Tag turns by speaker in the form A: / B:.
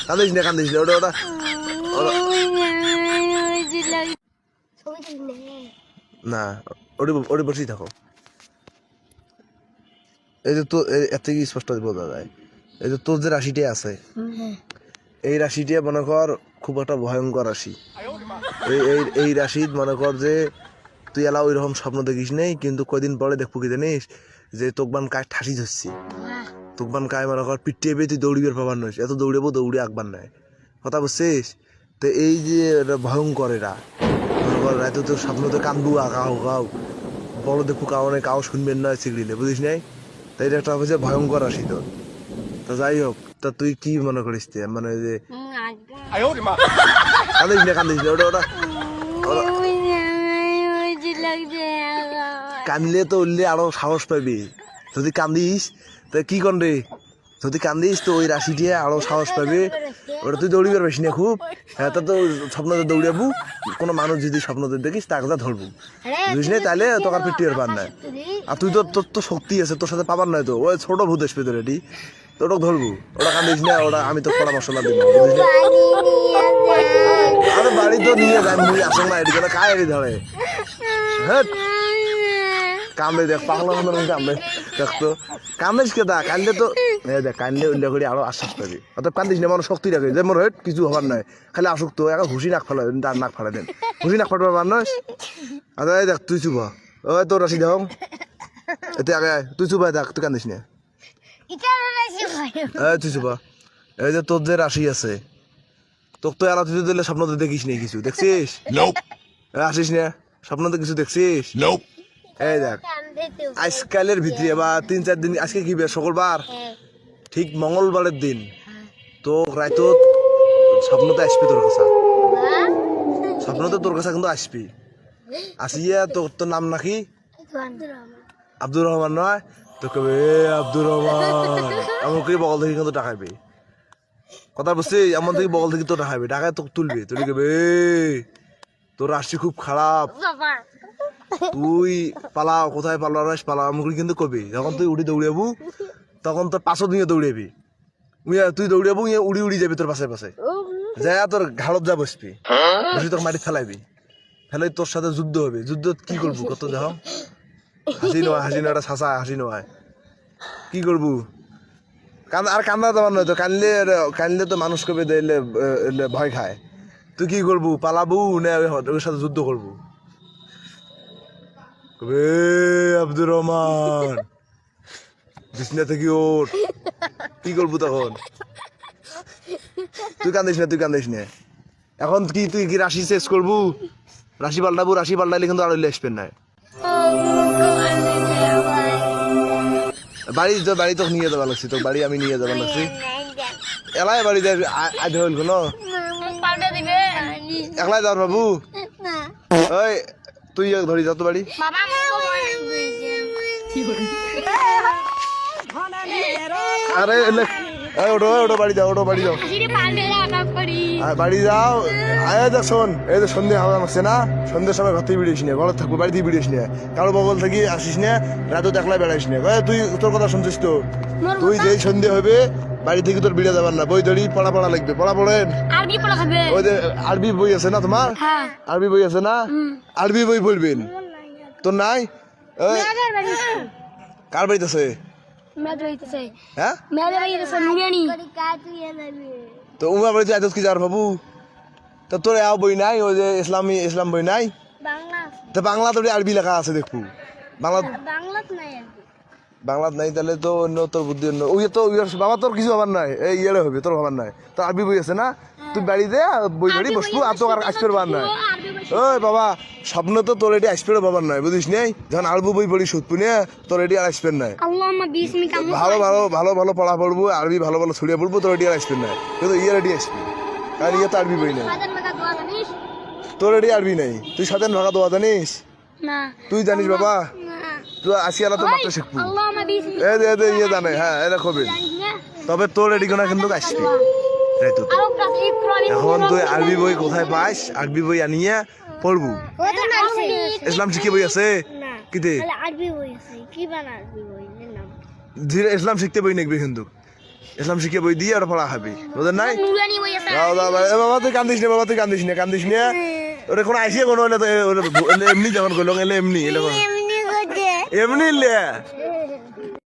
A: কান্দিস না ওটা ওটা না ওটি ওটি বসেই থাকো। এই যে তো এর থেকে স্পষ্ট বোঝা যায়, এই যে তোর যে রাশিটা আছে এই রাশিটা মনে কর খুব একটা ভয়ঙ্কর রাশি। এই রাশি মনে কর যে তুই এলা ওই রকম স্বপ্ন দেখিস নেই, কিন্তু কয়দিন পরে দেখবো কি জানিস যে তোকবান কায় ঠাসি ধরছি, তোকবান কায় মনে কর পিটিয়ে পেয়ে তুই দৌড়িবার পাবার নয়, এত দৌড়াবো দৌড়ে আঁকবার নাই, কথা বুঝছিস? তো এই যে ভয়ঙ্কর এরা মনে কর রাতে তোর স্বপ্ন তো কান্দু আঁকাও গাও বড় দেখবো কারণে কাউ শুনবেন না চিগড়িলে, বুঝিস নাই? তাই এটা একটা হচ্ছে ভয়ঙ্কর রাশি তোর। তা যাই হোক, তা তুই কি মনে করিস মানে যে কান্দিস না ওটা ওটা কানলে তো উঠলে আরো সাহস পাবি। যদি কান্দিস তা কি কর রে, যদি কান্দিস তো ওই রাশি দিয়ে আরো সাহস পাবে, ওটা তুই দৌড়ি পারবিস না খুব। হ্যাঁ তা তো স্বপ্নতে দৌড়াবো, কোনো মানুষ যদি স্বপ্নতে দেখিস তাকে যা ধরবো, বুঝিস না? তাইলে তোর আর পিটিয়ে পার নাই। আর তুই তো তোর তো শক্তি আছে, তোর সাথে পাবার নয় তো, ওই ছোট ভূত আসবে তোর এটি, তোর ধরবো। ওটা কান্দিস না, ওটা আমি তো পরামর্শ না দিব, বুঝিস না? আরে বাড়ি তো নিয়ে যাই মুই আসল না, এটি করে কায় এটি ধরে। হ্যাঁ কামড়ে দেখ পাগলা মতো কামড়ে দেখতো, কামড়িস কে দা কান্দলে তো দেখ কান্দলে উল্লেখ করে আরো আশ্বাস পাবি। অত কান্দিস না, মানুষ শক্তি রাখে যে মোর হেট কিছু হবার নয়, খালি আসুক তো এখন হুসি নাক ফেলা তার নাক ফাড়া দেন, হুসি নাক ফাটবার মানুষ। আচ্ছা দেখ তুই চুপ, ওই তোর রাশি দেখ এতে আগে তুই চুপ দেখ, তুই কান্দিস না, তুই চুপ। এই যে তোর যে রাশি আছে তোর তো এরা তুই দিলে স্বপ্ন তো দেখিস নেই কিছু, দেখছিস? আসিস না স্বপ্নতে কিছু দেখছিস? এই দেখ আজকালের ভিতরে বা 3-4 দিন, আজকে কি বে শুক্রবার, ঠিক মঙ্গলবারের দিন তো রাত স্বপ্নতে আসবি তোর কাছে, স্বপ্নতে তোর কাছে কিন্তু আসবি, আসিয়া তোর নাম নাকি আব্দুর রহমান নয়, তো কবে আব্দুর রহমান আমাকে বগল থেকে কিন্তু টাকাইবে, কথা বুঝছি? এমন থেকে বগল থেকে তো টাকাইবে, টাকায় তোকে তুলবে, তুই কবে তোর রাশি খুব খারাপ, তুই পালাও, কোথায় পালাস পালাও মুখি কিন্তু কবি। যখন তুই উড়ি দৌড়াবো তখন তোর পাশও দিয়ে দৌড়াবি, তুই দৌড়াবো উড়ি উড়ি যাবি তোর পাশে পাশে, যাই তোর ঘাড়ত যা বসবি, বসে তোর মাটি ফেলাইবি, ফেলাই তোর সাথে যুদ্ধ হবে। যুদ্ধ কি করবো কত দেখ, হাসি নয় একটা শাসা হাসি নয়, কি করবো? আর কান্দা দেওয়ার নয় তো, কানলে তো মানুষ কবে দিলে ভয় খায়। তুই কি করবো, পালাবো না ওর সাথে যুদ্ধ করবো? আব্দুর রহমান বিছনা থেকে ওঠ, কি করবো তখন? তুই কান্দিস না এখন কি, তুই কি রাশি শেষ করবো? রাশি পাল্টাবো, রাশি পাল্টাইলে কিন্তু আর আসবেন না। বাড়ি তো নিয়ে যাবা লাগছি, তো বাড়ি আমি নিয়ে যাবা লাগছি, এলাই বাড়িতে আধা হইল ন, একলাই যাওয়ার বাবু। ওই তুই ধরি যা তো বাড়ি, আরে ওটো বাড়ি যাও, বাড়ি যাও আয় দেখ শোন, এই যে সন্ধ্যে হাওয়া মারছে না, সন্ধ্যের সময় ঘর থেকে বেরিয়েছি না, ঘরে থাকবো, বাড়ি থেকে বেরিয়েছি না, কারো বগল থেকে আসিস না, রাতেও দেখলাই বেড়াইস না। তুই তোর কথা শুনছিস তো, তুই যেই সন্ধ্যে হবে বাড়ি থেকে তোর বেরিয়ে যাবার না, বই ধরি পড়া লাগবে, পড়া পড়েন। ওই যে আরবি বই আছে না তোমার, আরবি বই আছে না, আরবি বই পড়বেন তোর নাই? কার বাড়িতে আছে? হ্যাঁ তো উমা বাড়িতে আজ কি যার বাবু, তো তোর এও বই নাই, ওই যে ইসলাম বই নাই, তো বাংলা তোর আরবি লেখা আছে দেখবো, বাংলাত নাই, তাহলে তো অন্য তোর বুদ্ধি অন্য, ওই তো বাবা তোর কিছু হবার নাই, এই ইয়ে হবে তোর হবার নাই, তোর আরবি বই আছে না, তুই বাড়িতে বই ধরি বসবো, আর তোর আসবে পাবার নাই। ওই বাবা স্বপ্ন তো তোর এটি আসবে পাবার নাই, বুঝিস নাই? যখন আরবি বই পড়ি সুতপু নিয়ে তোর এটি আর আসবে নাই, ভালো পড়া পড়বো, আরবি ভালো ছড়িয়ে পড়বো, তোর এটি আর আসবে নাই, কিন্তু ইয়ে এটি আসবি, কারণ ইয়ে তো আরবি বই নাই, তোর এটি আরবি নাই। তুই সাধারণ ভাষা দোয়া জানিস? তুই জানিস বাবা? তুই আসি আলা তো মাত্র শিখবো, ইয়ে জানে, হ্যাঁ এটা কবে, তবে তোর এটি গোনা কিন্তু আসবি। এখন তুই আরবি বই কোথায় পাইস? আরবি বই আনিয়ে পড়বো। ইসলাম শিখে বই আছে কিতে, ইসলাম শিখতে বই নেকবি কিন্তু ইসলাম শিখে বই দিয়ে ওরা পড়া খাবি ওদের নাই
B: নুরানি বই আছে
A: দাও দাও এ বাবা তুই কান্দিস না বাবা তুই কান্দিস না ওরে কোন আইসিয়ে কোনো এমনি যখন কইলো এলে এমনি
B: এমনি করছে
A: এমনি